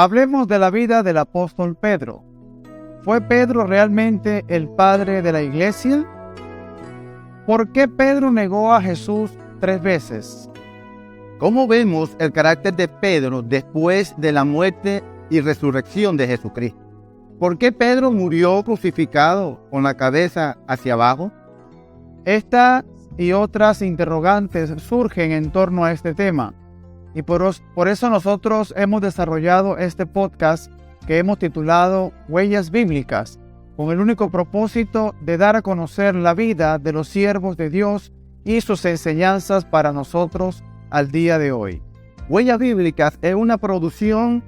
Hablemos de la vida del apóstol Pedro. ¿Fue Pedro realmente el padre de la iglesia? ¿Por qué Pedro negó a Jesús 3 veces? ¿Cómo vemos el carácter de Pedro después de la muerte y resurrección de Jesucristo? ¿Por qué Pedro murió crucificado con la cabeza hacia abajo? Estas y otras interrogantes surgen en torno a este tema, y por eso nosotros hemos desarrollado este podcast que hemos titulado Huellas Bíblicas, con el único propósito de dar a conocer la vida de los siervos de Dios y sus enseñanzas para nosotros al día de hoy. Huellas Bíblicas es una producción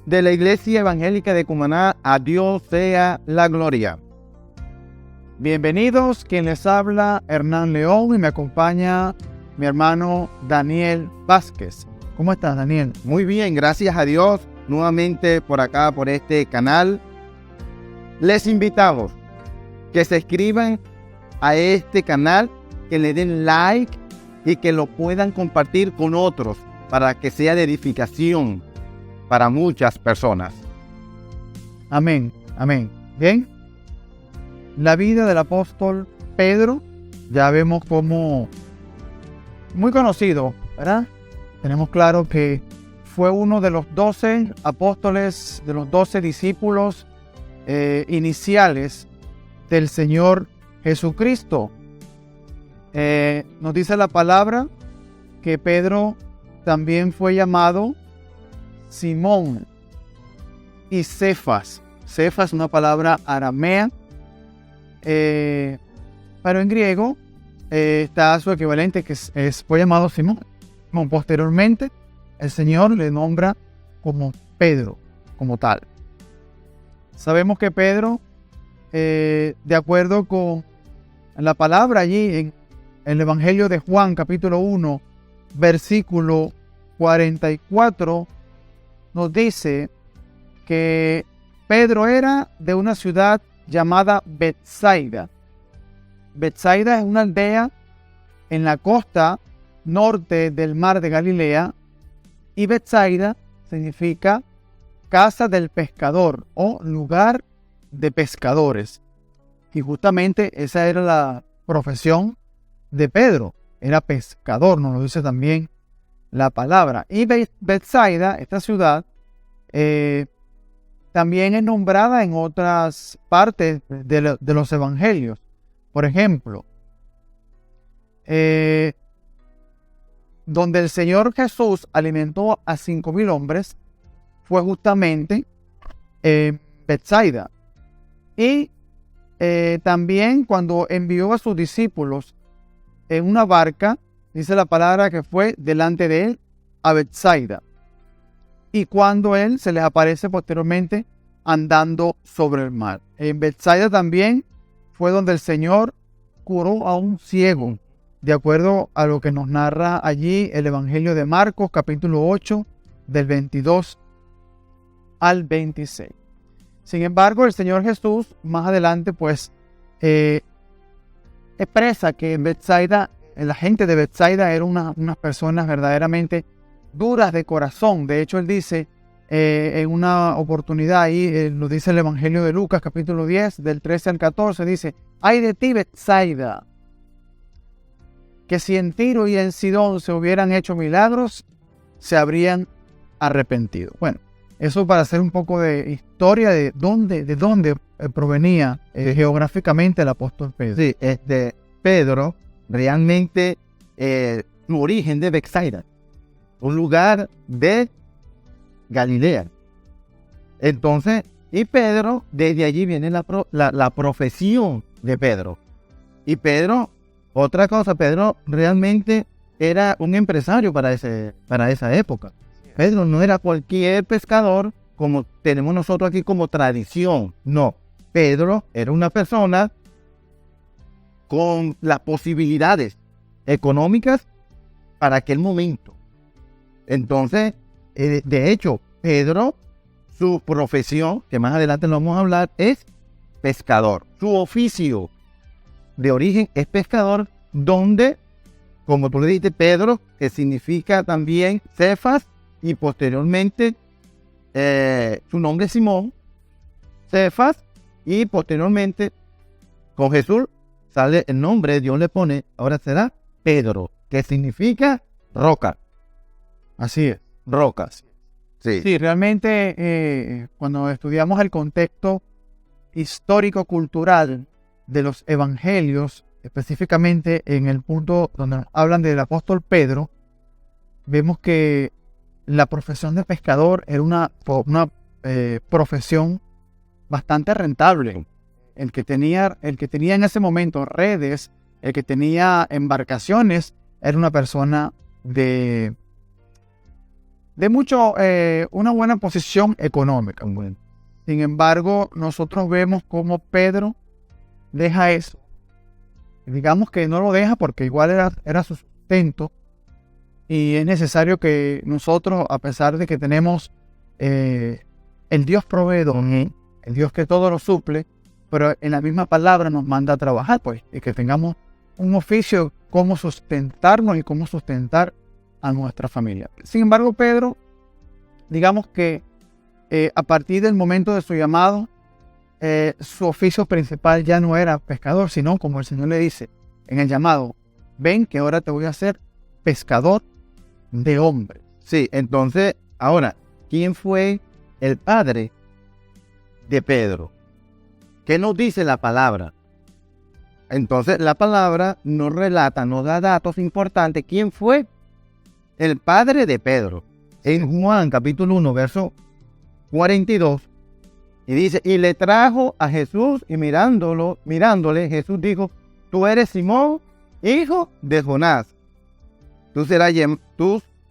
de la Iglesia Evangélica de Cumaná. A Dios sea la gloria. Bienvenidos, quien les habla, Hernán León, y me acompaña mi hermano Daniel Vázquez. ¿Cómo estás, Daniel? Muy bien, gracias a Dios, nuevamente por acá, por este canal. Les invitamos que se suscriban a este canal, que le den like y que lo puedan compartir con otros para que sea de edificación para muchas personas. Amén, amén. Bien, la vida del apóstol Pedro, ya vemos como muy conocido, ¿verdad? Tenemos claro que fue uno de los 12 apóstoles, de los 12 discípulos iniciales del Señor Jesucristo. Nos dice la palabra que Pedro también fue llamado Simón y Cefas. Cefas es una palabra aramea, pero en griego está su equivalente, que fue llamado Simón. Posteriormente, el Señor le nombra como Pedro, como tal. Sabemos que Pedro, de acuerdo con la palabra allí en el Evangelio de Juan, capítulo 1, versículo 44, nos dice que Pedro era de una ciudad llamada Betsaida. Betsaida es una aldea en la costa norte del mar de Galilea, y Betsaida significa casa del pescador o lugar de pescadores. Y justamente esa era la profesión de Pedro, era pescador, nos lo dice también la palabra. Y Betsaida, esta ciudad, también es nombrada en otras partes de los evangelios. Por ejemplo, donde el Señor Jesús alimentó a 5,000 hombres, fue justamente en Betsaida. Y también cuando envió a sus discípulos en una barca, dice la palabra que fue delante de él a Betsaida. Y cuando él se les aparece posteriormente andando sobre el mar. En Betsaida también fue donde el Señor curó a un ciego, de acuerdo a lo que nos narra allí el Evangelio de Marcos, capítulo 8, del 22 al 26. Sin embargo, el Señor Jesús más adelante pues expresa que en Betsaida, la gente de Betsaida eran unas personas verdaderamente duras de corazón. De hecho, él dice en una oportunidad ahí, lo dice el Evangelio de Lucas, capítulo 10, del 13 al 14, dice: «Ay de ti, Betsaida, que si en Tiro y en Sidón se hubieran hecho milagros, se habrían arrepentido». Bueno, eso para hacer un poco de historia de dónde provenía geográficamente el apóstol Pedro. Sí, Pedro realmente su origen de Betsaida, un lugar de Galilea. Entonces, y Pedro, desde allí viene la profesión de Pedro. Y Pedro, otra cosa, Pedro realmente era un empresario para esa época. Pedro no era cualquier pescador como tenemos nosotros aquí como tradición. No, Pedro era una persona con las posibilidades económicas para aquel momento. Entonces, de hecho, Pedro, su profesión, que más adelante lo vamos a hablar, es pescador. Su oficio de origen es pescador, donde, como tú le dijiste, Pedro, que significa también Cefas, y posteriormente su nombre es Simón, Cefas, y posteriormente con Jesús sale el nombre, Dios le pone, ahora será Pedro, que significa roca. Así es. Rocas. Sí. Sí, realmente cuando estudiamos el contexto histórico-cultural de los evangelios, específicamente en el punto donde hablan del apóstol Pedro, vemos que la profesión de pescador era una profesión bastante rentable. El que tenía en ese momento redes, el que tenía embarcaciones, era una persona de una buena posición económica. Bueno. Sin embargo, nosotros vemos cómo Pedro deja eso. Digamos que no lo deja porque igual era su sustento. Y es necesario que nosotros, a pesar de que tenemos el Dios proveedor, el Dios que todo lo suple, pero en la misma palabra nos manda a trabajar, pues, y que tengamos un oficio, cómo sustentarnos y cómo sustentar a nuestra familia. Sin embargo, Pedro, digamos que a partir del momento de su llamado, su oficio principal ya no era pescador, sino como el Señor le dice en el llamado, ven que ahora te voy a hacer pescador de hombres. Sí, entonces, ahora, ¿quién fue el padre de Pedro? ¿Qué nos dice la palabra? Entonces, la palabra nos relata, nos da datos importantes. ¿Quién fue el padre de Pedro? En Juan capítulo 1, verso 42, y dice, y le trajo a Jesús, y mirándole, Jesús dijo, tú eres Simón, hijo de Jonás. Tú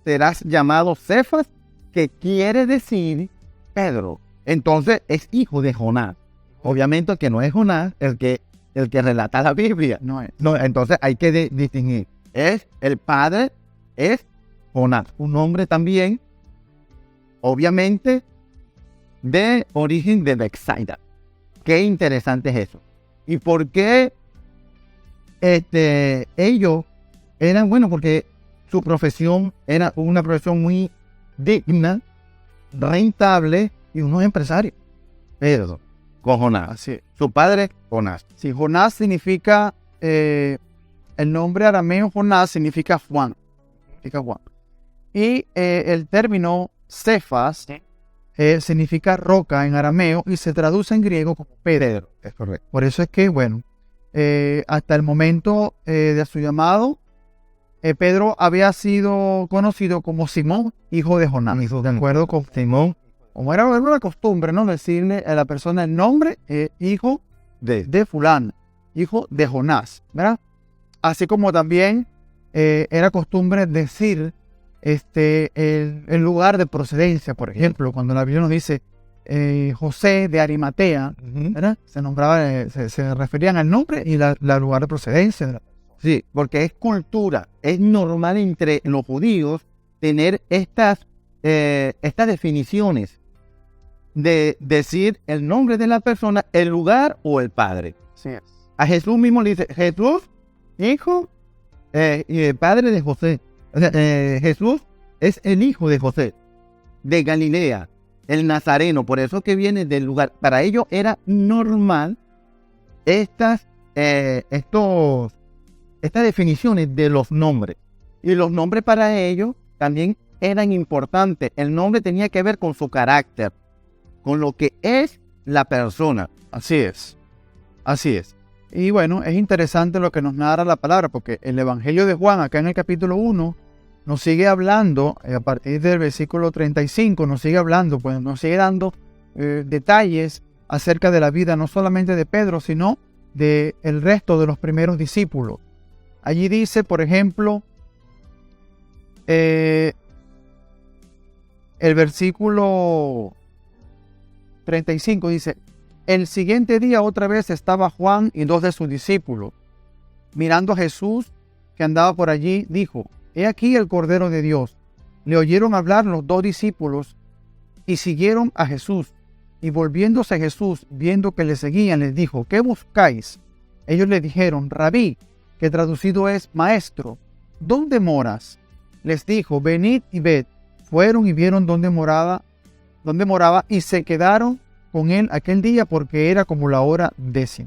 serás llamado Cefas, que quiere decir Pedro. Entonces es hijo de Jonás. Obviamente que no es Jonás el que relata la Biblia. No es. No, entonces hay que distinguir. El padre es Jonás, un hombre también, obviamente, de origen de Bethsaida. Qué interesante es eso. ¿Y por qué ellos eran, bueno, porque su profesión era una profesión muy digna, rentable y unos empresarios? Pedro, con Jonás. Así. Su padre, Jonás. Sí, Jonás significa, el nombre arameo Jonás significa Juan. Significa Juan. Y el término Cefas significa roca en arameo y se traduce en griego como Pedro. Es correcto. Por eso es que, bueno, hasta el momento de su llamado, Pedro había sido conocido como Simón, hijo de Jonás. De acuerdo con Simón, como era una costumbre, ¿no? Decirle a la persona el nombre, hijo de fulano, hijo de Jonás, ¿verdad? Así como también era costumbre decir el lugar de procedencia. Por ejemplo, cuando la Biblia nos dice José de Arimatea, ¿verdad? Se nombraba, se referían al nombre y al lugar de procedencia. Sí, porque es cultura, es normal entre los judíos tener estas definiciones de decir el nombre de la persona, el lugar o el padre. Sí. A Jesús mismo le dice, Jesús, hijo y padre de José. O sea, Jesús es el hijo de José, de Galilea, el Nazareno, por eso que viene del lugar. Para ellos era normal estas definiciones de los nombres. Y los nombres para ellos también eran importantes. El nombre tenía que ver con su carácter, con lo que es la persona. Así es. Así es. Y bueno, es interesante lo que nos narra la palabra, porque el Evangelio de Juan, acá en el capítulo 1, nos sigue hablando, a partir del versículo 35, nos sigue hablando, pues nos sigue dando detalles acerca de la vida, no solamente de Pedro, sino de el resto de los primeros discípulos. Allí dice, por ejemplo, el versículo 35 dice, el siguiente día otra vez estaba Juan y 2 de sus discípulos. Mirando a Jesús que andaba por allí, dijo, he aquí el Cordero de Dios. Le oyeron hablar los 2 discípulos y siguieron a Jesús. Y volviéndose a Jesús, viendo que le seguían, les dijo, ¿qué buscáis? Ellos le dijeron, Rabí, que traducido es maestro, ¿dónde moras? Les dijo, venid y ved. Fueron y vieron dónde moraba donde moraba, y se quedaron con él aquel día porque era como la hora 10.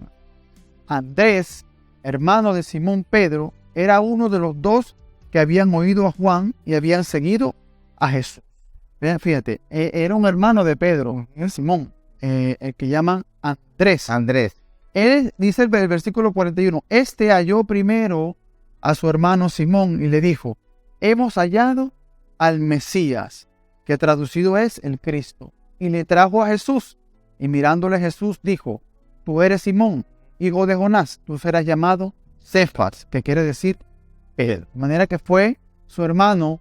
Andrés, hermano de Simón Pedro, era uno de los dos que habían oído a Juan y habían seguido a Jesús. Vean, fíjate, era un hermano de Pedro, Simón, el que llaman Andrés. Él dice el versículo 41, este halló primero a su hermano Simón y le dijo, hemos hallado al Mesías, que traducido es el Cristo, y le trajo a Jesús. Y mirándole Jesús dijo, tú eres Simón, hijo de Jonás, tú serás llamado Cefas, que quiere decir Pedro. De manera que fue su hermano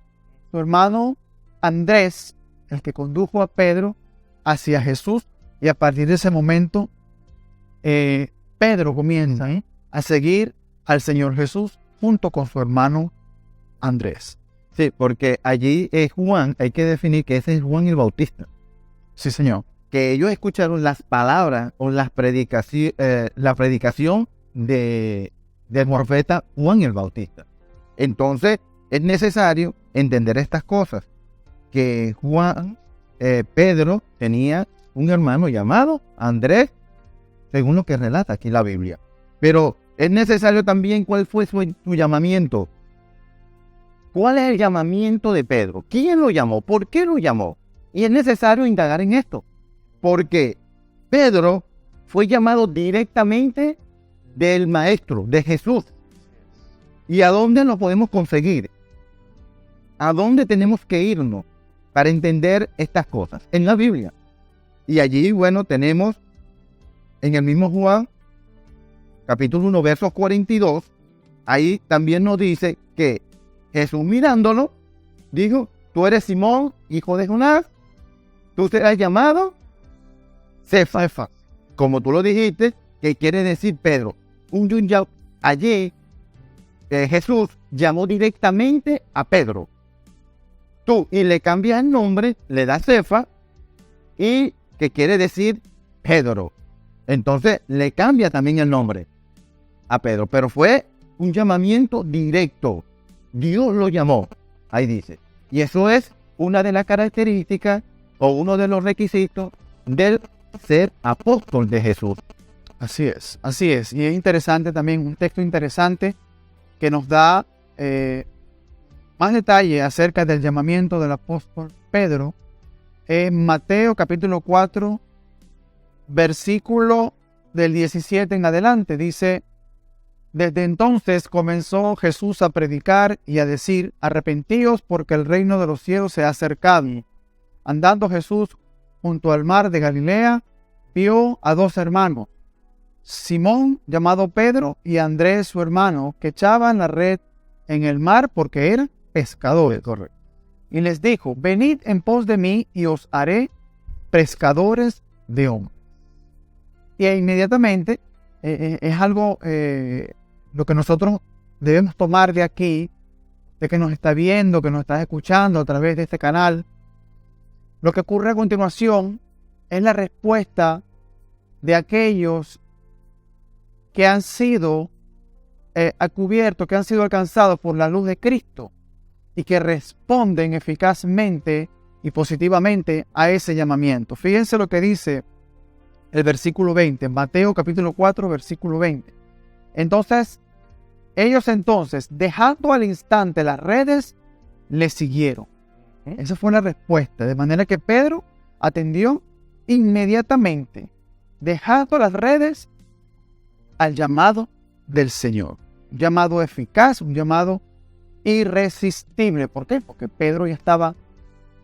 Andrés, el que condujo a Pedro hacia Jesús, y a partir de ese momento Pedro comienza a seguir al Señor Jesús junto con su hermano Andrés. Sí, porque allí es Juan, hay que definir que ese es Juan el Bautista. Sí, señor. Que ellos escucharon las palabras o la predicación del profeta Juan el Bautista. Entonces es necesario entender estas cosas, que Pedro tenía un hermano llamado Andrés, según lo que relata aquí la Biblia. Pero es necesario también cuál fue su llamamiento. ¿Cuál es el llamamiento de Pedro? ¿Quién lo llamó? ¿Por qué lo llamó? Y es necesario indagar en esto, porque Pedro fue llamado directamente del Maestro, de Jesús. ¿Y a dónde lo podemos conseguir? ¿A dónde tenemos que irnos para entender estas cosas? En la Biblia. Y allí, bueno, tenemos en el mismo Juan, capítulo 1, versos 42, ahí también nos dice que Jesús mirándolo, dijo, tú eres Simón, hijo de Jonás, tú serás llamado Cefas, como tú lo dijiste, que quiere decir Pedro. Allí Jesús llamó directamente a Pedro. Y le cambias el nombre, le das Cefas, y que quiere decir Pedro. Entonces le cambia también el nombre a Pedro, pero fue un llamamiento directo. Dios lo llamó, ahí dice. Y eso es una de las características o uno de los requisitos del ser apóstol de Jesús. Así es. Y es interesante también, un texto interesante que nos da más detalle acerca del llamamiento del apóstol Pedro. En Mateo capítulo 4, versículo del 17 en adelante, dice, desde entonces comenzó Jesús a predicar y a decir, arrepentíos porque el reino de los cielos se ha acercado. Andando Jesús junto al mar de Galilea, vio a dos hermanos, Simón, llamado Pedro, y Andrés, su hermano, que echaban la red en el mar porque eran pescadores. Correcto. Y les dijo, venid en pos de mí y os haré pescadores de hombres. Y inmediatamente es algo lo que nosotros debemos tomar de aquí, de que nos está viendo, que nos está escuchando a través de este canal. Lo que ocurre a continuación es la respuesta de aquellos que han sido cubiertos, que han sido alcanzados por la luz de Cristo y que responden eficazmente y positivamente a ese llamamiento. Fíjense lo que dice el versículo 20, Mateo capítulo 4, versículo 20. Ellos dejando al instante las redes, le siguieron. Esa fue la respuesta, de manera que Pedro atendió inmediatamente, dejando las redes al llamado del Señor. Un llamado eficaz, un llamado irresistible. ¿Por qué? Porque Pedro ya estaba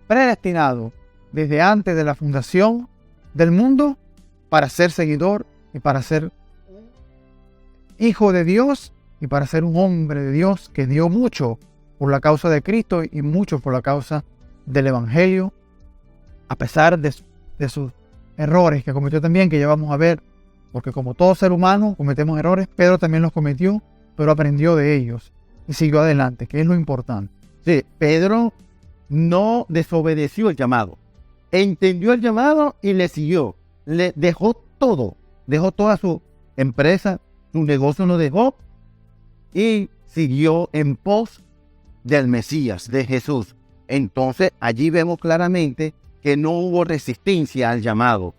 predestinado desde antes de la fundación del mundo para ser seguidor y para ser hijo de Dios y para ser un hombre de Dios que dio mucho por la causa de Cristo y mucho por la causa del Evangelio, a pesar de sus errores que cometió también, que ya vamos a ver, porque como todo ser humano cometemos errores, Pedro también los cometió, pero aprendió de ellos y siguió adelante, que es lo importante. Sí, Pedro no desobedeció el llamado, entendió el llamado y le siguió, le dejó todo, dejó toda su empresa, su negocio lo dejó y siguió en pos del Mesías, de Jesús. Entonces allí vemos claramente que no hubo resistencia al llamado.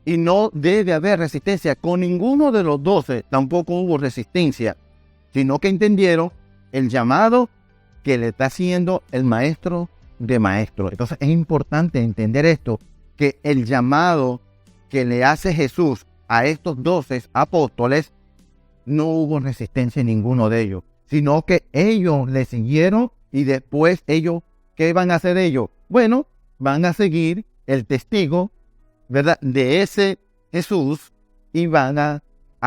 Y no debe haber resistencia. Con ninguno de los 12 tampoco hubo resistencia, sino que entendieron el llamado que le está haciendo el maestro de maestros. Entonces es importante entender esto, que el llamado que le hace Jesús a estos 12 apóstoles, no hubo resistencia en ninguno de ellos, sino que ellos le siguieron y después ellos, ¿qué van a hacer ellos? Bueno, van a seguir el testigo, ¿verdad?, de ese Jesús y van a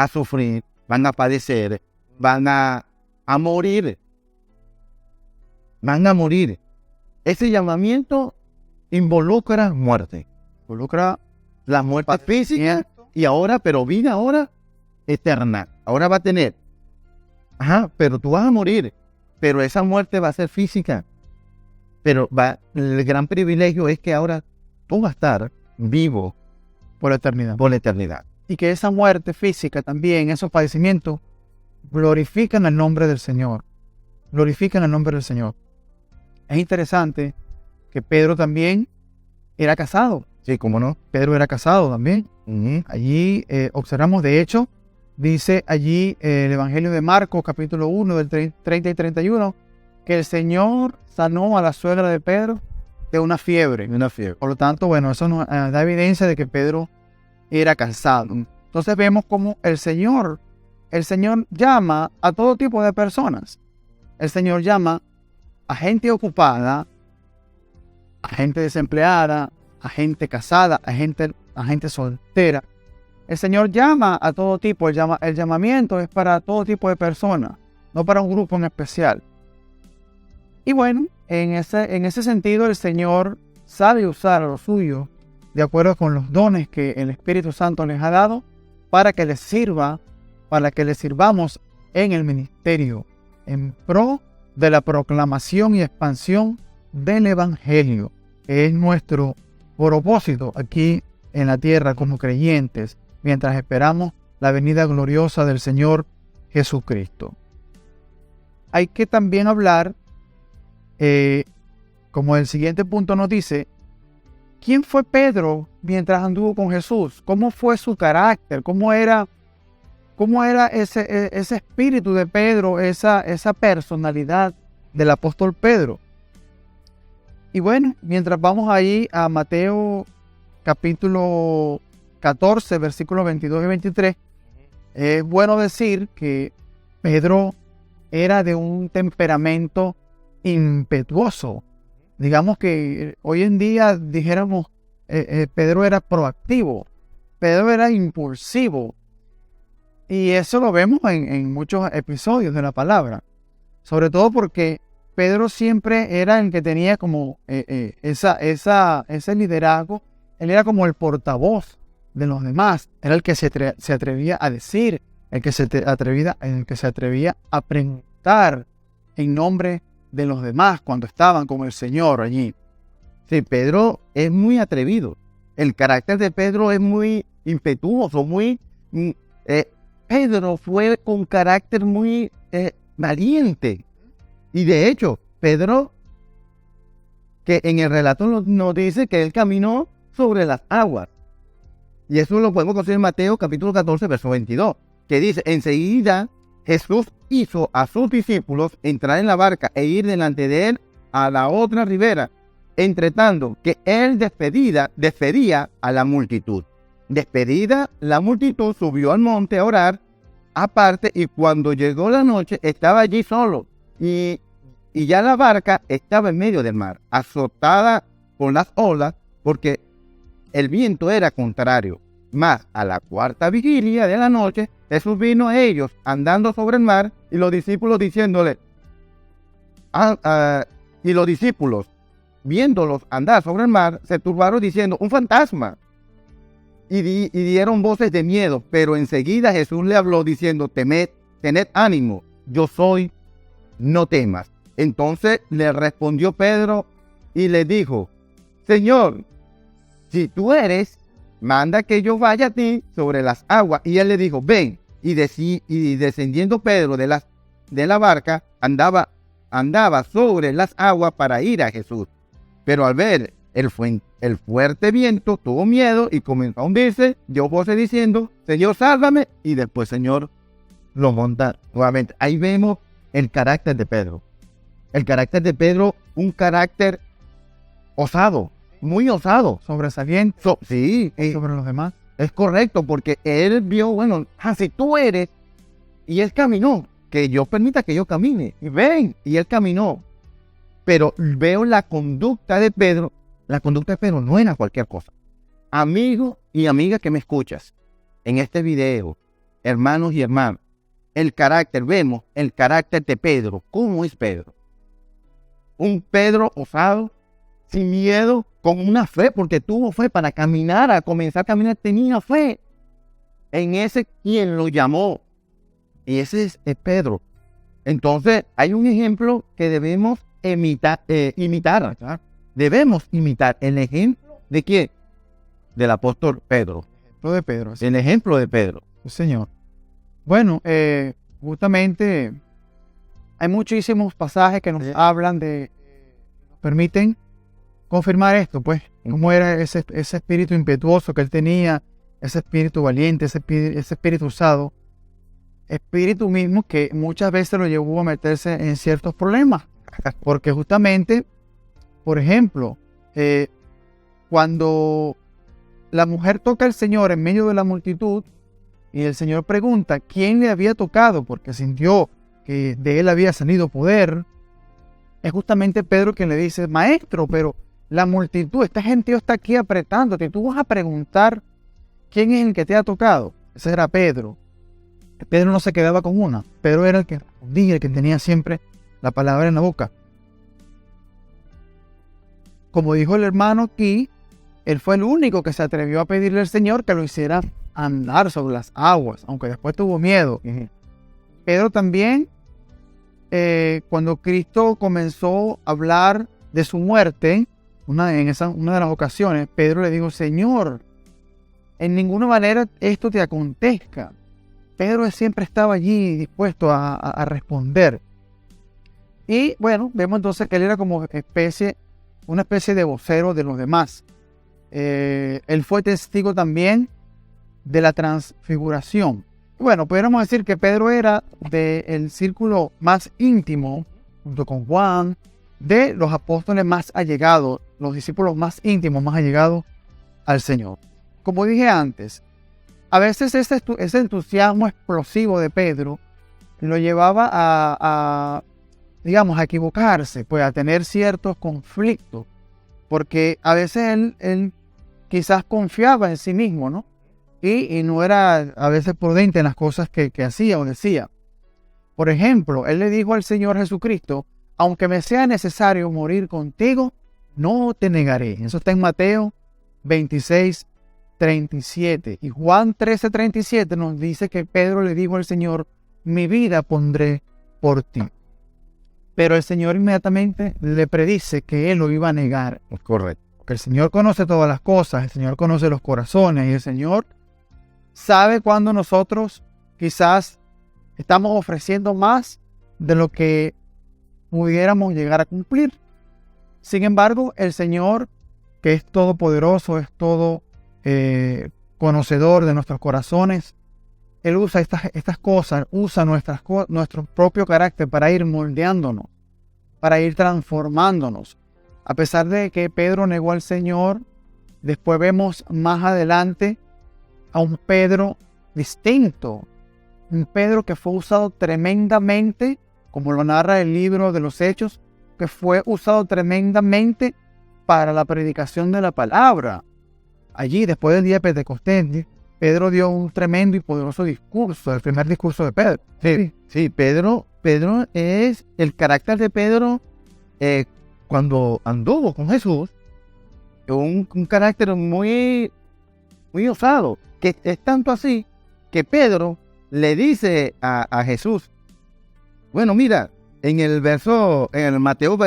sufrir, van a padecer, van a morir. Van a morir. Ese llamamiento involucra muerte. Involucra la muerte física y ahora, pero vida ahora eterna. Ahora va a tener. Pero tú vas a morir. Pero esa muerte va a ser física. Pero el gran privilegio es que ahora tú vas a estar vivo por la eternidad. Por la eternidad. Y que esa muerte física también, esos padecimientos, glorifican el nombre del Señor. Glorifican el nombre del Señor. Es interesante que Pedro también era casado. Sí, ¿cómo no? Pedro era casado también. Allí observamos, de hecho, dice allí el Evangelio de Marcos, capítulo 1, del 30 y 31, que el Señor sanó a la suegra de Pedro de una fiebre. Por lo tanto, bueno, eso nos da evidencia de que Pedro era casado. Entonces vemos cómo el Señor llama a todo tipo de personas. El Señor llama a gente ocupada, a gente desempleada, a gente casada, a gente soltera. El Señor llama a todo tipo. El llamamiento es para todo tipo de personas, no para un grupo en especial. Y bueno, en ese sentido, el Señor sabe usar a los suyos de acuerdo con los dones que el Espíritu Santo les ha dado para que les sirva, para que les sirvamos en el ministerio, en pro de la proclamación y expansión del Evangelio, que es nuestro propósito aquí en la tierra como creyentes, mientras esperamos la venida gloriosa del Señor Jesucristo. Hay que también hablar, como el siguiente punto nos dice, ¿quién fue Pedro mientras anduvo con Jesús? ¿Cómo fue su carácter? ¿Cómo era ese espíritu de Pedro, esa personalidad del apóstol Pedro? Y bueno, mientras vamos ahí a Mateo capítulo 14, versículos 22 y 23, es bueno decir que Pedro era de un temperamento impetuoso. Digamos que hoy en día dijéramos, Pedro era proactivo, Pedro era impulsivo. Y eso lo vemos en muchos episodios de la palabra. Sobre todo porque Pedro siempre era el que tenía como ese liderazgo. Él era como el portavoz de los demás. Era el que se atrevía a decir, el que se atrevía a preguntar en nombre de los demás cuando estaban con el Señor allí. Sí, Pedro es muy atrevido. El carácter de Pedro es muy impetuoso, Pedro fue con carácter muy valiente. Y de hecho, Pedro, que en el relato nos dice que él caminó sobre las aguas. Y eso lo podemos conseguir en Mateo capítulo 14, verso 22, que dice, enseguida Jesús hizo a sus discípulos entrar en la barca e ir delante de él a la otra ribera, entretanto que él despedía a la multitud. Despedida la multitud, subió al monte a orar aparte, y cuando llegó la noche estaba allí solo, y ya la barca estaba en medio del mar, azotada por las olas, porque el viento era contrario. Mas a la cuarta vigilia de la noche, Jesús vino a ellos andando sobre el mar, y los discípulos viéndolos andar sobre el mar, se turbaron diciendo, un fantasma. Y dieron voces de miedo, pero enseguida Jesús le habló diciendo, tened ánimo, yo soy, no temas. Entonces le respondió Pedro y le dijo, Señor, si tú eres, manda que yo vaya a ti sobre las aguas. Y él le dijo, ven. Y descendiendo Pedro de la barca, andaba sobre las aguas para ir a Jesús. Pero al ver el fuerte viento tuvo miedo y comenzó a hundirse, dio voces diciendo, Señor, sálvame, y después Señor lo monta nuevamente. Ahí vemos el carácter de Pedro. El carácter de Pedro, un carácter osado, muy osado. Sobresaliente Sí, sobre los demás. es correcto, porque él vio, bueno, si tú eres, y él caminó, que Dios permita que yo camine, y ven, y él caminó. Pero veo la conducta de Pedro no era cualquier cosa. Amigo y amiga que me escuchas en este video, hermanos y hermanas, vemos el carácter de Pedro. ¿Cómo es Pedro? Un Pedro osado, sin miedo, con una fe, porque tuvo fe para caminar, a comenzar a caminar, tenía fe en ese quien lo llamó. Y ese es Pedro. Entonces, hay un ejemplo que debemos imitar. Debemos imitar el ejemplo de quién? Del apóstol Pedro. Lo de Pedro. El ejemplo de Pedro. Sí, Señor. Bueno, justamente hay muchísimos pasajes que nos hablan de, nos permiten confirmar esto, pues, cómo era ese espíritu impetuoso que él tenía, ese espíritu valiente, ese espíritu usado, espíritu mismo que muchas veces lo llevó a meterse en ciertos problemas, porque justamente, por ejemplo, cuando la mujer toca al Señor en medio de la multitud, y el Señor pregunta quién le había tocado porque sintió que de él había salido poder, es justamente Pedro quien le dice, maestro, pero la multitud, esta gente está aquí apretándote, tú vas a preguntar quién es el que te ha tocado. Ese era Pedro. Pedro no se quedaba con una. Pedro era el que respondía, el que tenía siempre la palabra en la boca. Como dijo el hermano aquí, él fue el único que se atrevió a pedirle al Señor que lo hiciera andar sobre las aguas, aunque después tuvo miedo. Pedro también, cuando Cristo comenzó a hablar de su muerte, una de las ocasiones, Pedro le dijo, Señor, en ninguna manera esto te acontezca. Pedro siempre estaba allí dispuesto a responder. Y bueno, vemos entonces que él era como una especie de vocero de los demás. Él fue testigo también de la transfiguración. Bueno, podríamos decir que Pedro era del círculo más íntimo, junto con Juan, de los apóstoles más allegados, los discípulos más íntimos, más allegados al Señor. Como dije antes, a veces ese entusiasmo explosivo de Pedro lo llevaba a equivocarse, pues a tener ciertos conflictos, porque a veces él quizás confiaba en sí mismo, ¿no? Y no era a veces prudente en las cosas que hacía o decía. Por ejemplo, él le dijo al Señor Jesucristo, aunque me sea necesario morir contigo, no te negaré. Eso está en Mateo 26:37. Y Juan 13:37 nos dice que Pedro le dijo al Señor, mi vida pondré por ti. Pero el Señor inmediatamente le predice que él lo iba a negar. Correcto. Porque el Señor conoce todas las cosas, el Señor conoce los corazones y el Señor sabe cuando nosotros quizás estamos ofreciendo más de lo que pudiéramos llegar a cumplir. Sin embargo, el Señor, que es todopoderoso, es todo conocedor de nuestros corazones, Él usa estas cosas, usa nuestro propio carácter para ir moldeándonos, para ir transformándonos. A pesar de que Pedro negó al Señor, después vemos más adelante a un Pedro distinto, un Pedro que fue usado tremendamente, como lo narra el libro de los Hechos, que fue usado tremendamente para la predicación de la palabra. Allí, después del día de Pentecostés, Pedro dio un tremendo y poderoso discurso, el primer discurso de Pedro. Sí, Pedro es el carácter de Pedro cuando anduvo con Jesús, un carácter muy, muy osado, que es tanto así que Pedro le dice a Jesús, bueno, mira, en el Mateo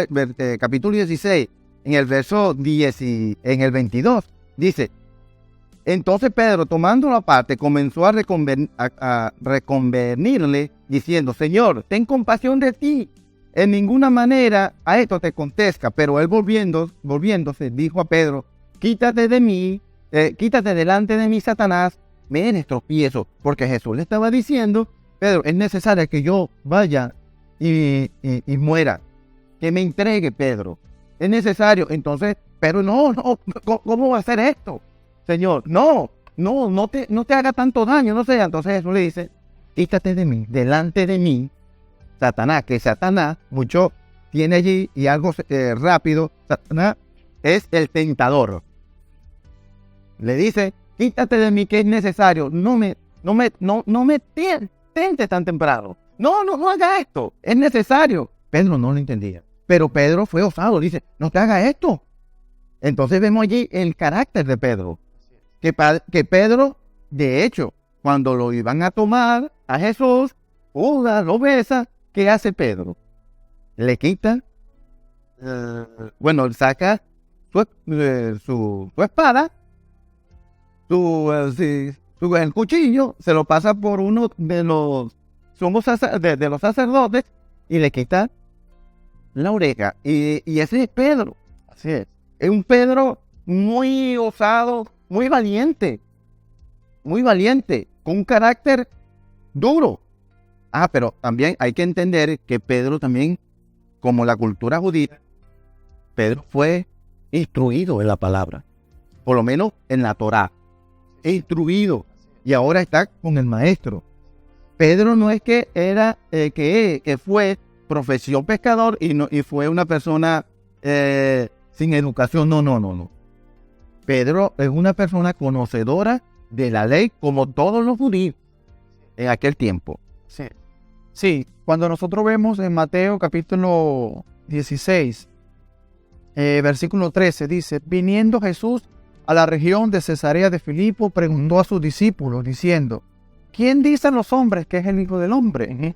capítulo 16, en el verso 10 y en el 22, dice, entonces Pedro, tomándolo aparte, comenzó a reconvenirle, diciendo, Señor, ten compasión de ti. en ninguna manera a esto te contesta. Pero él volviéndose, dijo a Pedro, quítate delante de mí, Satanás, me eres tropiezo. Porque Jesús le estaba diciendo, Pedro, es necesario que yo vaya y muera, que me entregue, Pedro. Es necesario. Entonces, Pedro, no, ¿cómo va a hacer esto? Señor, no te haga tanto daño, no sé. Entonces Jesús le dice, quítate de mí, delante de mí, Satanás, que Satanás, mucho tiene allí y algo rápido, Satanás es el tentador. Le dice, quítate de mí que es necesario, no me tentes tan temprano. No haga esto, es necesario. Pedro no lo entendía, pero Pedro fue osado, dice, no te haga esto. Entonces vemos allí el carácter de Pedro, que Pedro, de hecho, cuando lo iban a tomar a Jesús, Judas lo besa. ¿Qué hace Pedro? Le quita, saca su espada, el cuchillo, se lo pasa por uno de los de los sacerdotes y le quita la oreja. Y ese es Pedro. Así es. Es un Pedro muy osado, muy valiente, con un carácter duro. Pero también hay que entender que Pedro también, como la cultura judía, Pedro fue instruido en la palabra, por lo menos en la Torá, instruido, y ahora está con el maestro. Pedro no es que era que fue profesión pescador y fue una persona sin educación, no. Pedro es una persona conocedora de la ley como todos los judíos en aquel tiempo. Sí, cuando nosotros vemos en Mateo capítulo 16, versículo 13, dice, viniendo Jesús a la región de Cesarea de Filipo, preguntó a sus discípulos, diciendo, ¿quién dicen los hombres que es el Hijo del Hombre?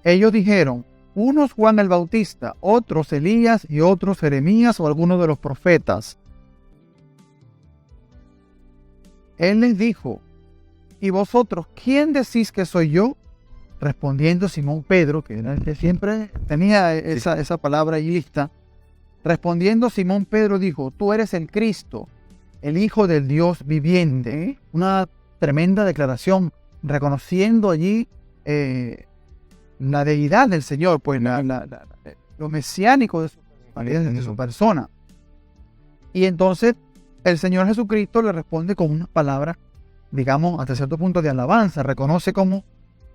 Ellos dijeron, unos Juan el Bautista, otros Elías y otros Jeremías o algunos de los profetas. Él les dijo, ¿y vosotros quién decís que soy yo? Respondiendo Simón Pedro, que era el que siempre tenía esa palabra ahí lista, respondiendo Simón Pedro dijo, tú eres el Cristo, el Hijo del Dios viviente. Una tremenda declaración, reconociendo allí la deidad del Señor, pues lo mesiánico de su persona. Y entonces el Señor Jesucristo le responde con unas palabras, digamos, hasta cierto punto de alabanza. Reconoce como,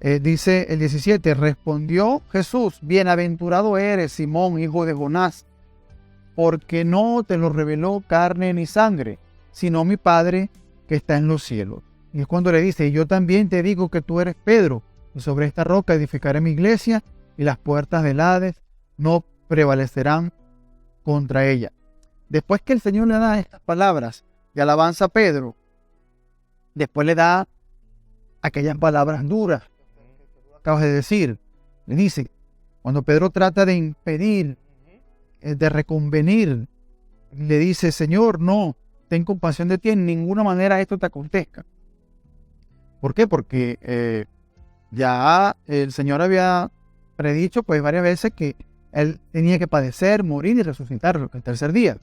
dice el 17, respondió Jesús, bienaventurado eres, Simón, hijo de Jonás, porque no te lo reveló carne ni sangre, sino mi Padre que está en los cielos. Y es cuando le dice, yo también te digo que tú eres Pedro, y sobre esta roca edificaré mi iglesia, y las puertas del Hades no prevalecerán contra ella. Después que el Señor le da estas palabras de alabanza a Pedro, después le da aquellas palabras duras que acabas de decir. Le dice, cuando Pedro trata de impedir, de reconvenir, le dice, Señor, no, ten compasión de ti, en ninguna manera esto te acontezca. ¿Por qué? Porque ya el Señor había predicho pues varias veces que él tenía que padecer, morir y resucitar el tercer día.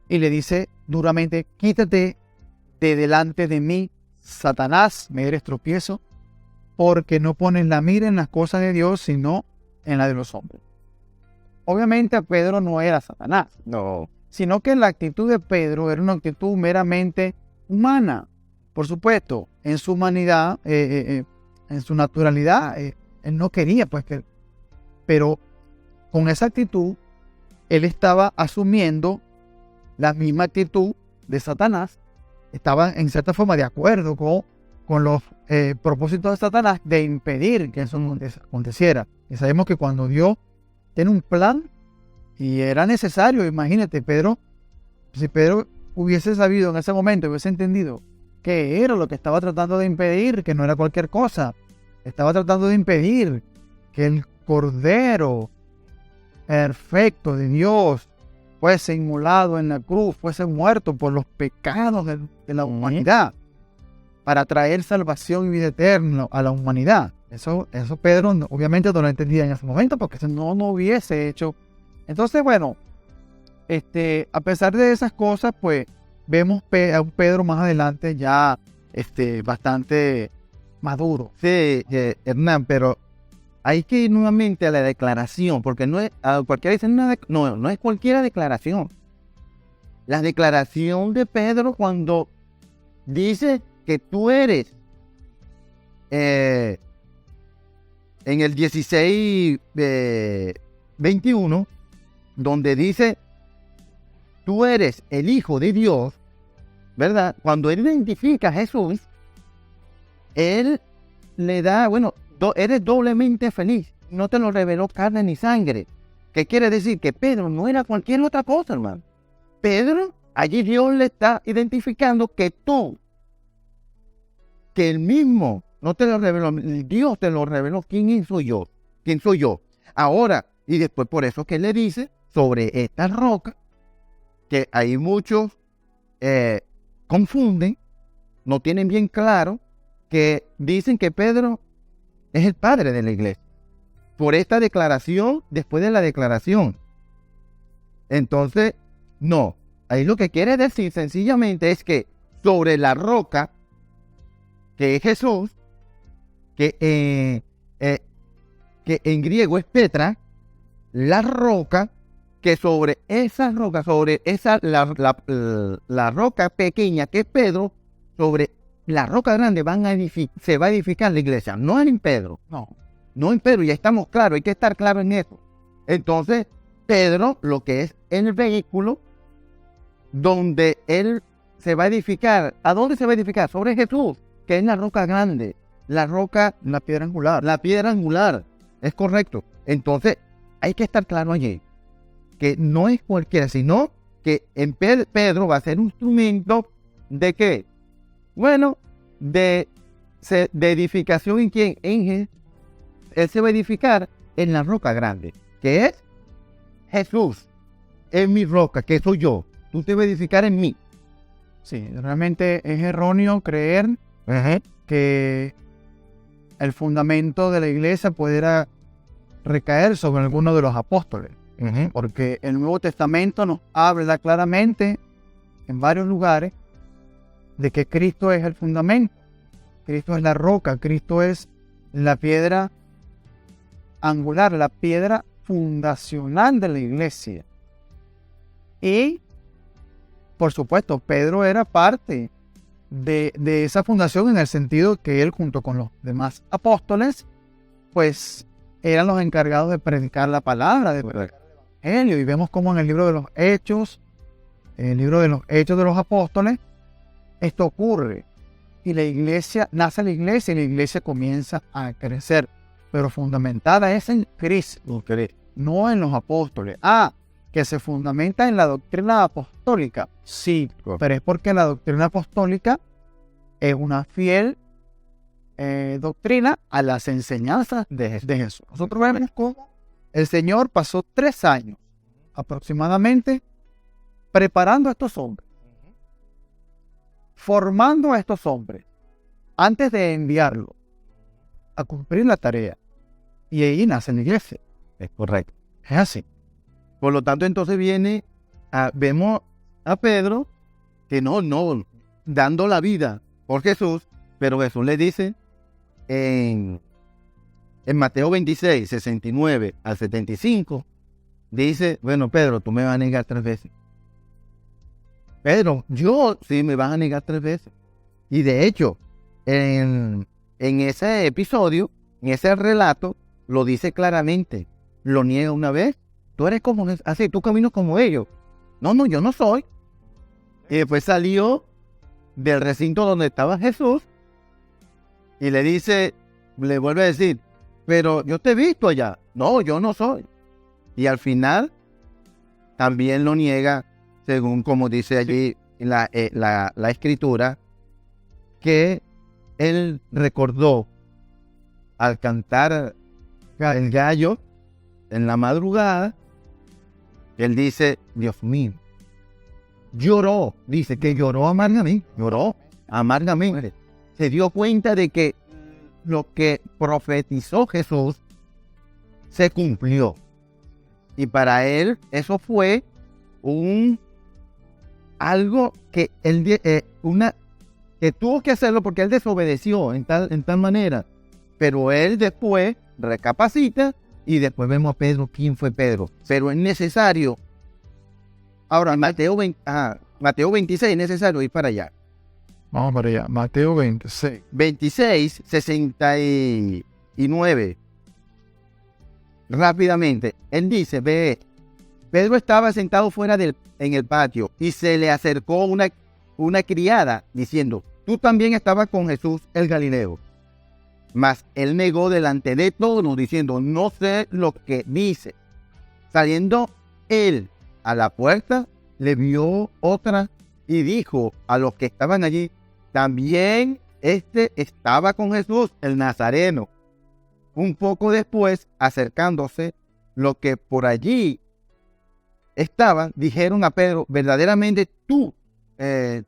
Y le dice duramente, quítate de delante de mí, Satanás, me eres tropiezo, porque no pones la mira en las cosas de Dios, sino en la de los hombres. Obviamente Pedro no era Satanás, no, sino que la actitud de Pedro era una actitud meramente humana. Por supuesto, en su humanidad, en su naturalidad, él no quería, pues, pero con esa actitud, él estaba asumiendo la misma actitud de Satanás, estaba en cierta forma de acuerdo con los propósitos de Satanás de impedir que eso aconteciera. Y sabemos que cuando Dios tiene un plan y era necesario, imagínate, si Pedro hubiese sabido en ese momento, hubiese entendido qué era lo que estaba tratando de impedir, que no era cualquier cosa, estaba tratando de impedir que el Cordero perfecto de Dios fuese inmolado en la cruz, fuese muerto por los pecados de la humanidad, para traer salvación y vida eterna a la humanidad. Eso Pedro obviamente no lo entendía en ese momento porque si no hubiese hecho. Entonces, bueno, a pesar de esas cosas, pues vemos a un Pedro más adelante ya bastante maduro. Sí, Hernán, pero hay que ir nuevamente a la declaración, porque no es, cualquiera dice, no es cualquier declaración. La declaración de Pedro cuando dice que tú eres, en el 16, 21, donde dice, tú eres el Hijo de Dios, ¿verdad? Cuando él identifica a Jesús, él le da, bueno, eres doblemente feliz. No te lo reveló carne ni sangre. ¿Qué quiere decir? Que Pedro no era cualquier otra cosa, hermano. Pedro, allí Dios le está identificando que tú, que él mismo no te lo reveló, Dios te lo reveló. ¿Quién soy yo? ¿Quién soy yo? Ahora, y después por eso que él le dice sobre esta roca, que hay muchos confunden, no tienen bien claro, que dicen que Pedro es el padre de la iglesia. Por esta declaración, después de la declaración. Entonces, no. Ahí lo que quiere decir sencillamente es que sobre la roca, que es Jesús, que en griego es Petra, la roca, que sobre esa roca, la roca pequeña que es Pedro, sobre la roca grande se va a edificar la iglesia, no en Pedro, no en Pedro, ya estamos claros, hay que estar claros en eso. Entonces, Pedro, lo que es el vehículo, donde él se va a edificar, ¿a dónde se va a edificar? Sobre Jesús, que es la roca grande, la piedra angular, es correcto. Entonces, hay que estar claro allí, que no es cualquiera, sino que en Pedro va a ser un instrumento de ¿qué? Bueno, de edificación. ¿En quién? Él se va a edificar en la roca grande, que es Jesús. Es mi roca, que soy yo. Tú te vas a edificar en mí. Sí, realmente es erróneo creer que el fundamento de la iglesia pudiera recaer sobre alguno de los apóstoles. Porque el Nuevo Testamento nos habla claramente en varios lugares de que Cristo es el fundamento, Cristo es la roca, Cristo es la piedra angular, la piedra fundacional de la iglesia. Y, por supuesto, Pedro era parte de esa fundación en el sentido que él, junto con los demás apóstoles, pues eran los encargados de predicar la palabra, de predicar el evangelio. Y vemos cómo en el libro de los Hechos, de los Apóstoles, esto ocurre. Y nace la iglesia y la iglesia comienza a crecer. Pero fundamentada es en Cristo, no en los apóstoles. Que se fundamenta en la doctrina apostólica. Sí, pero es porque la doctrina apostólica es una fiel doctrina a las enseñanzas de Jesús. Nosotros vemos cómo el Señor pasó 3 años aproximadamente preparando a estos hombres, formando a estos hombres antes de enviarlos a cumplir la tarea. Y ahí nace la iglesia. Es correcto. Es así. Por lo tanto, entonces vemos a Pedro que no, dando la vida por Jesús, pero Jesús le dice en Mateo 26, 69 al 75, dice, bueno, Pedro, tú me vas a negar 3 veces. Pedro, yo sí me vas a negar 3 veces. Y de hecho, en ese episodio, en ese relato, lo dice claramente. Lo niega una vez. Tú eres como así, tú caminas como ellos. No, yo no soy. Y después salió del recinto donde estaba Jesús y le vuelve a decir, pero yo te he visto allá. No, yo no soy. Y al final también lo niega, según como dice allí la escritura, que él recordó al cantar el gallo en la madrugada. Él dice, Dios mío, lloró, dice que lloró amargamente, Se dio cuenta de que lo que profetizó Jesús se cumplió. Y para él eso fue algo que él que tuvo que hacerlo porque él desobedeció en tal manera. Pero él después recapacita y después vemos a Pedro. ¿Quién fue Pedro? Pero es necesario. Ahora, Mateo 26 es necesario ir para allá. Vamos para allá. Mateo 26. 26, 69. Rápidamente. Él dice, ve, Pedro estaba sentado fuera en el patio y se le acercó una criada diciendo, tú también estabas con Jesús el Galileo. Mas él negó delante de todos diciendo, no sé lo que dice. Saliendo él a la puerta, le vio otra y dijo a los que estaban allí, también estaba con Jesús el Nazareno. Un poco después, acercándose, los que por allí estaban, dijeron a Pedro, verdaderamente tú,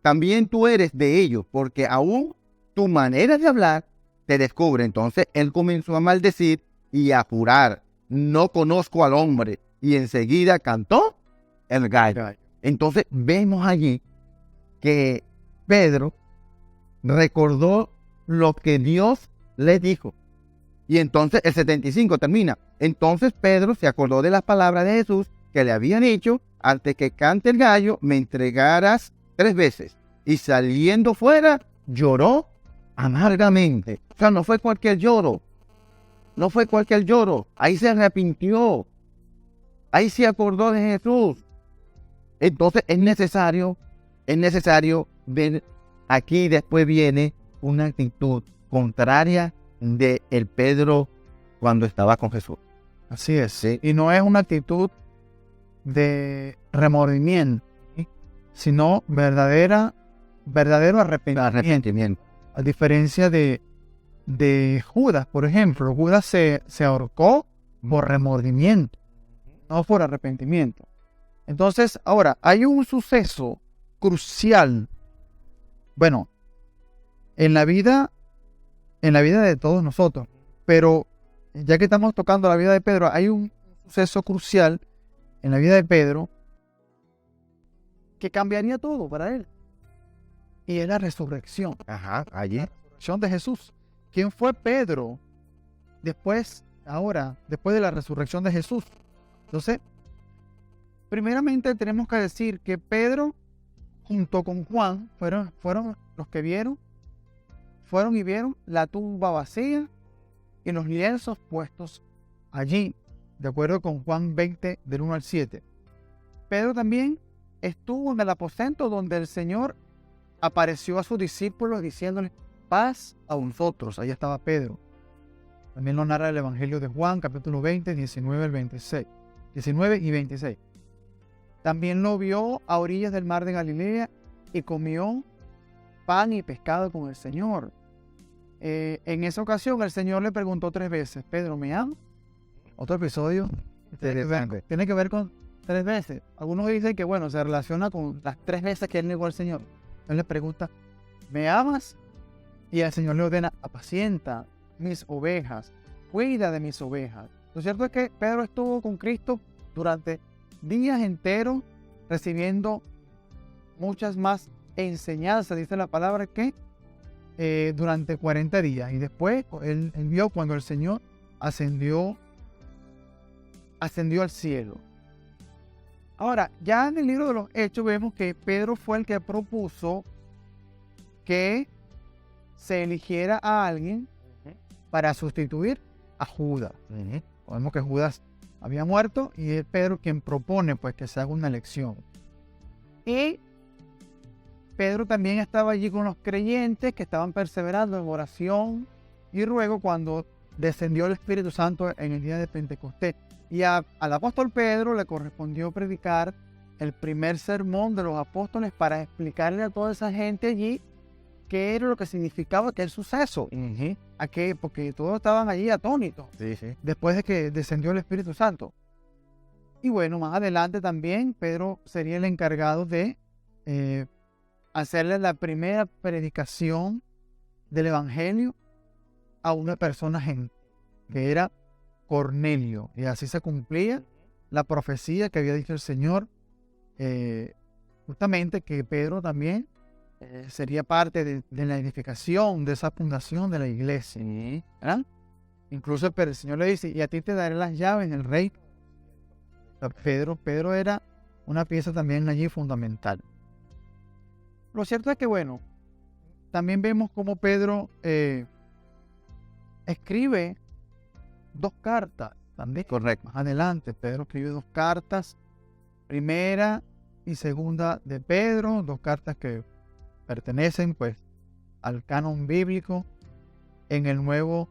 también tú eres de ellos, porque aún tu manera de hablar te descubre. Entonces él comenzó a maldecir y a jurar, no conozco al hombre. Y enseguida cantó el gallo. Entonces vemos allí que Pedro recordó lo que Dios le dijo. Y entonces el 75 termina. Entonces Pedro se acordó de las palabras de Jesús que le habían dicho, antes que cante el gallo, me entregarás 3 veces. Y saliendo fuera, lloró amargamente. O sea, no fue cualquier lloro. No fue cualquier lloro. Ahí se arrepintió. Ahí se acordó de Jesús. Entonces es necesario ver aquí. Después viene una actitud contraria de el Pedro cuando estaba con Jesús. Así es. Sí. Y no es una actitud de remordimiento, ¿sí? Sino verdadero arrepentimiento. A diferencia de Judas, por ejemplo. Judas se ahorcó por remordimiento, no por arrepentimiento. Entonces, ahora, hay un suceso crucial, bueno, en la vida de todos nosotros, pero ya que estamos tocando la vida de Pedro, hay un suceso crucial en la vida de Pedro que cambiaría todo para él. Y es la resurrección. Allí. La resurrección de Jesús. ¿Quién fue Pedro después de la resurrección de Jesús? Entonces, primeramente tenemos que decir que Pedro, junto con Juan, fueron los que vieron la tumba vacía y los lienzos puestos allí, de acuerdo con Juan 20, del 1 al 7. Pedro también estuvo en el aposento donde el Señor apareció a sus discípulos diciéndoles, paz a vosotros. Ahí estaba Pedro. También lo narra el Evangelio de Juan, capítulo 20, 19 y 26. También lo vio a orillas del mar de Galilea y comió pan y pescado con el Señor. En esa ocasión el Señor le preguntó 3 veces, Pedro, ¿me amas? Otro episodio tiene que ver con 3 veces. Algunos dicen que se relaciona con las 3 veces que él negó al Señor. Él le pregunta, ¿me amas? Y el Señor le ordena, apacienta mis ovejas, cuida de mis ovejas. Lo cierto es que Pedro estuvo con Cristo durante días enteros, recibiendo muchas más enseñanzas, dice la palabra, que durante 40 días. Y después él vio cuando el Señor ascendió al cielo. Ahora, ya en el libro de los Hechos vemos que Pedro fue el que propuso que se eligiera a alguien para sustituir a Judas. Vemos que Judas había muerto y es Pedro quien propone que se haga una elección. Y Pedro también estaba allí con los creyentes que estaban perseverando en oración y ruego cuando descendió el Espíritu Santo en el día de Pentecostés. Y al apóstol Pedro le correspondió predicar el primer sermón de los apóstoles para explicarle a toda esa gente allí qué era lo que significaba aquel suceso. Porque todos estaban allí atónitos después de que descendió el Espíritu Santo. Y más adelante también Pedro sería el encargado de hacerle la primera predicación del Evangelio a una persona gentil, que era Cornelio. Y así se cumplía la profecía que había dicho el Señor, justamente que Pedro también sería parte de la edificación, de esa fundación de la iglesia. ¿Verdad? Incluso el Señor le dice, y a ti te daré las llaves del rey. O sea, Pedro era una pieza también allí fundamental. Lo cierto es que, bueno, también vemos cómo Pedro escribe 2 cartas también. Correcto. Más adelante, Pedro escribe 2 cartas, primera y segunda de Pedro, 2 cartas que pertenecen pues al canon bíblico en el Nuevo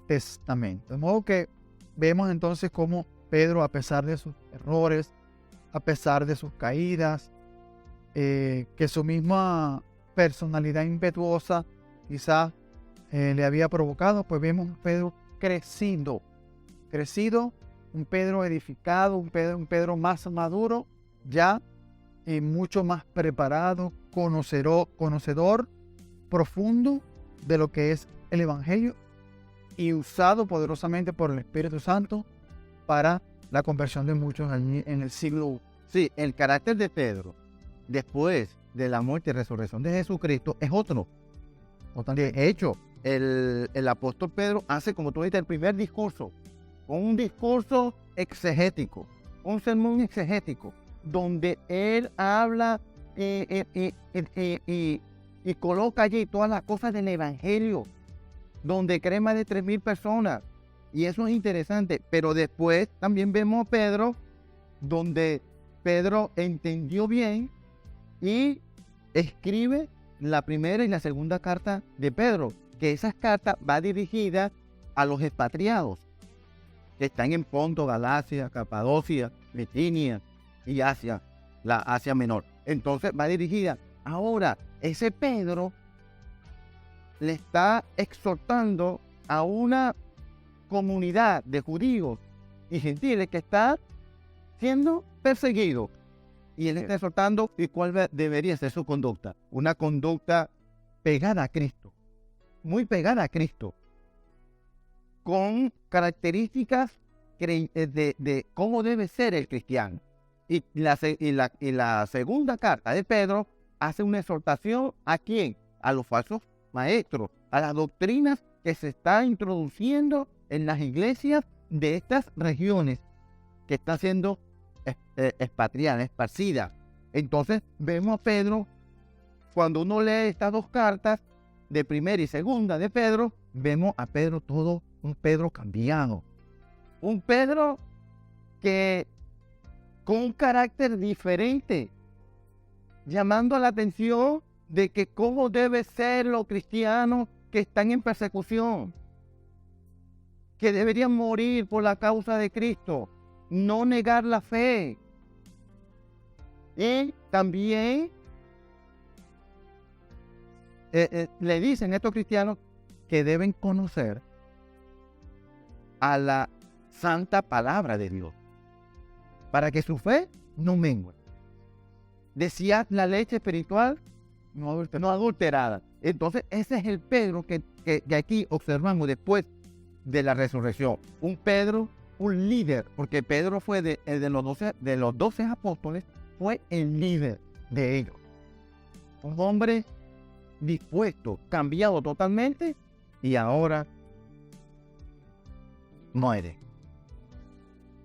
Testamento. De modo que vemos entonces cómo Pedro, a pesar de sus errores, a pesar de sus caídas, que su misma personalidad impetuosa quizás le había provocado, pues vemos un Pedro crecido, un Pedro edificado, un Pedro más maduro, ya mucho más preparado, conocedor profundo de lo que es el Evangelio y usado poderosamente por el Espíritu Santo para la conversión de muchos allí en el siglo I. Sí, el carácter de Pedro, después de la muerte y resurrección de Jesucristo, es otro. De hecho, el apóstol Pedro hace, como tú dijiste, el primer discurso, un discurso exegético, un sermón exegético, donde él habla y coloca allí todas las cosas del Evangelio, donde creen más de 3,000 personas. Y eso es interesante. Pero después también vemos a Pedro, donde Pedro entendió bien y escribe la primera y la segunda carta de Pedro, que esas cartas va dirigida a los expatriados que están en Ponto, Galacia, Capadocia, Bitinia y Asia, la Asia Menor. Entonces va dirigida. Ahora, ese Pedro le está exhortando a una comunidad de judíos y gentiles que está siendo perseguido. Y él está exhortando y cuál debería ser su conducta. Una conducta pegada a Cristo, muy pegada a Cristo, con características de cómo debe ser el cristiano. Y la segunda carta de Pedro hace una exhortación ¿a quién? A los falsos maestros, a las doctrinas que se están introduciendo en las iglesias de estas regiones que están siendo expatriadas, esparcidas. Entonces vemos a Pedro, cuando uno lee estas 2 cartas de primera y segunda de Pedro, vemos a Pedro todo un Pedro cambiado, un Pedro que con un carácter diferente, llamando la atención de que cómo debe ser los cristianos que están en persecución, que deberían morir por la causa de Cristo, no negar la fe. Y también le dicen a estos cristianos que deben conocer a la santa palabra de Dios, para que su fe no mengue. Desead la leche espiritual no adulterada. Entonces ese es el Pedro que aquí observamos después de la resurrección. Un Pedro, un líder, porque Pedro fue de los 12 apóstoles, fue el líder de ellos. Un hombre dispuesto, cambiado totalmente, y ahora muere.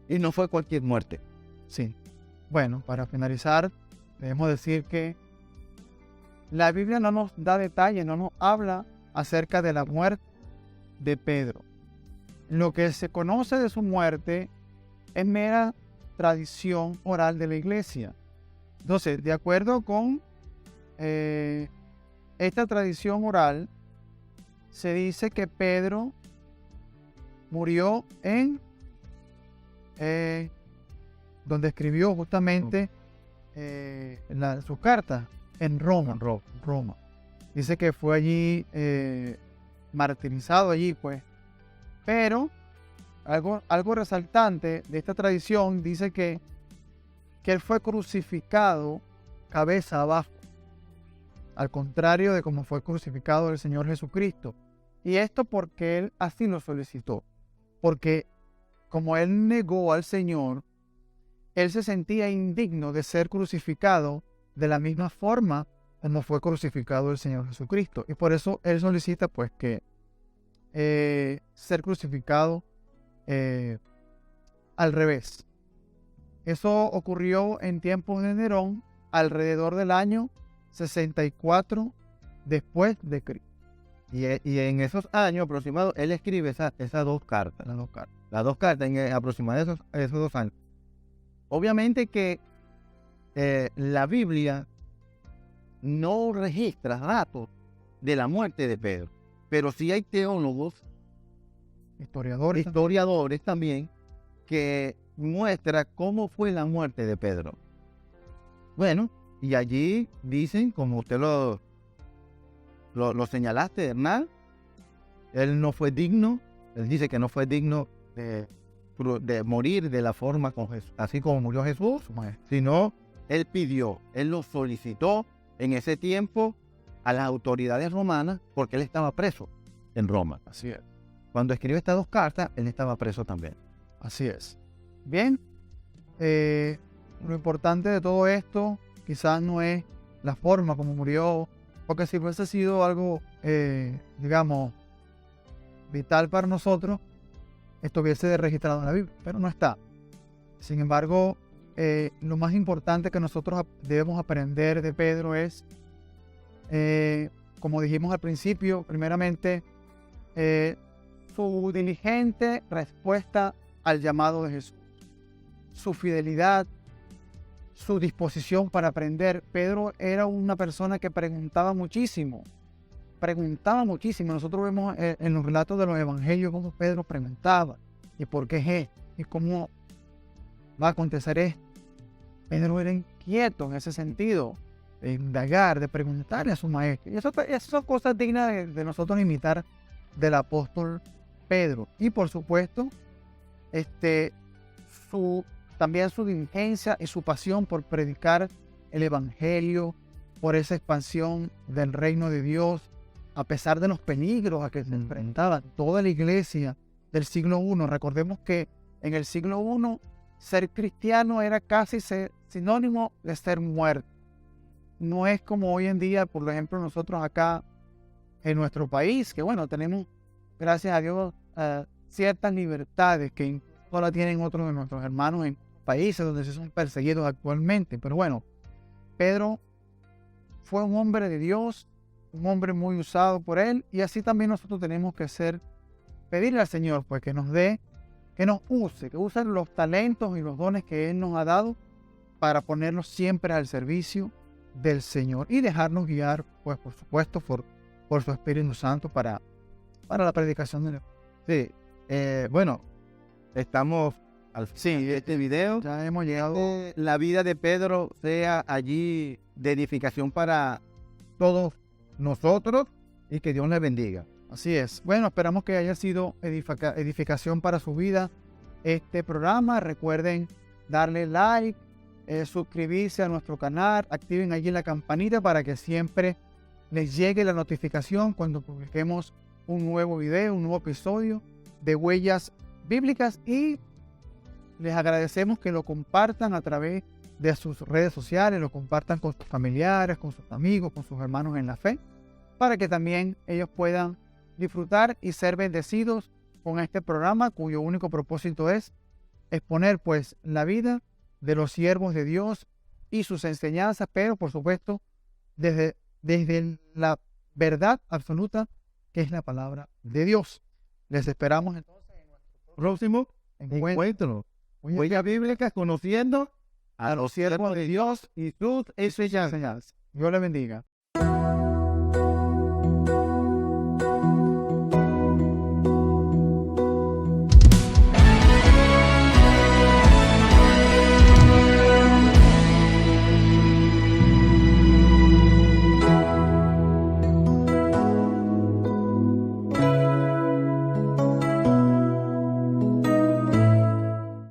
Y no fue cualquier muerte. Sí. Bueno, para finalizar, debemos decir que la Biblia no nos da detalles, no nos habla acerca de la muerte de Pedro. Lo que se conoce de su muerte es mera tradición oral de la iglesia. Entonces, de acuerdo con esta tradición oral, se dice que Pedro murió en donde escribió justamente sus cartas, en Roma. Dice que fue allí martirizado allí, pues. Pero algo resaltante de esta tradición dice que él fue crucificado cabeza abajo, al contrario de cómo fue crucificado el Señor Jesucristo, Y esto porque él así lo solicitó. Porque como él negó al Señor, él se sentía indigno de ser crucificado de la misma forma como fue crucificado el Señor Jesucristo. Y por eso él solicita pues que ser crucificado al revés. Eso ocurrió en tiempos de Nerón, alrededor del año 64 después de Cristo. Y en esos años aproximados, él escribe esas dos cartas. Las dos cartas en aproximadamente esos 2 años. Obviamente que la Biblia no registra datos de la muerte de Pedro, pero sí hay teólogos, historiadores también, que muestra cómo fue la muerte de Pedro. Bueno, y allí dicen, como usted lo señalaste, Hernán, él no fue digno, él dice que no fue digno de morir de la forma así como murió Jesús, sino él pidió, él lo solicitó en ese tiempo a las autoridades romanas porque él estaba preso en Roma. Así es. Cuando escribió estas 2 cartas, él estaba preso también. Así es. Bien, lo importante de todo esto quizás no es la forma como murió, porque si hubiese sido algo, digamos, vital para nosotros, esto hubiese registrado en la Biblia, pero no está. Sin embargo, lo más importante que nosotros debemos aprender de Pedro es, como dijimos al principio, primeramente, su diligente respuesta al llamado de Jesús, su fidelidad, su disposición para aprender. Pedro era una persona que preguntaba muchísimo. Nosotros vemos en los relatos de los evangelios cómo Pedro preguntaba, ¿y por qué es esto? ¿Y cómo va a acontecer esto? Pedro era inquieto en ese sentido, de indagar, de preguntarle a su maestro. Y esas son cosas dignas de nosotros imitar del apóstol Pedro. Y por supuesto, también su diligencia y su pasión por predicar el evangelio, por esa expansión del reino de Dios, a pesar de los peligros a que se enfrentaba toda la iglesia del siglo I. Recordemos que en el siglo I ser cristiano era casi sinónimo de ser muerto. No es como hoy en día, por ejemplo, nosotros acá en nuestro país, que bueno, tenemos, gracias a Dios, ciertas libertades que no la tienen otros de nuestros hermanos en países donde se son perseguidos actualmente. Pero bueno, Pedro fue un hombre de Dios, un hombre muy usado por él, y así también nosotros tenemos que pedirle al Señor pues que nos dé, que nos use, que use los talentos y los dones que Él nos ha dado para ponerlos siempre al servicio del Señor y dejarnos guiar, pues por supuesto, por su Espíritu Santo para la predicación del Evangelio. Sí, bueno, estamos al fin de este video. Ya hemos llegado. La vida de Pedro sea allí de edificación para todos nosotros y que Dios le bendiga. Así es. Bueno, esperamos que haya sido edificación para su vida este programa. Recuerden darle like, suscribirse a nuestro canal, activen allí la campanita para que siempre les llegue la notificación cuando publiquemos un nuevo video, un nuevo episodio de Huellas Bíblicas, y les agradecemos que lo compartan a través de sus redes sociales, lo compartan con sus familiares, con sus amigos, con sus hermanos en la fe, para que también ellos puedan disfrutar y ser bendecidos con este programa, cuyo único propósito es exponer pues la vida de los siervos de Dios y sus enseñanzas, pero por supuesto desde la verdad absoluta que es la palabra de Dios. Les esperamos entonces en nuestro próximo encuentro. Huellas Bíblicas, conociendo a los siervos de Dios y sus enseñanzas. Dios les bendiga.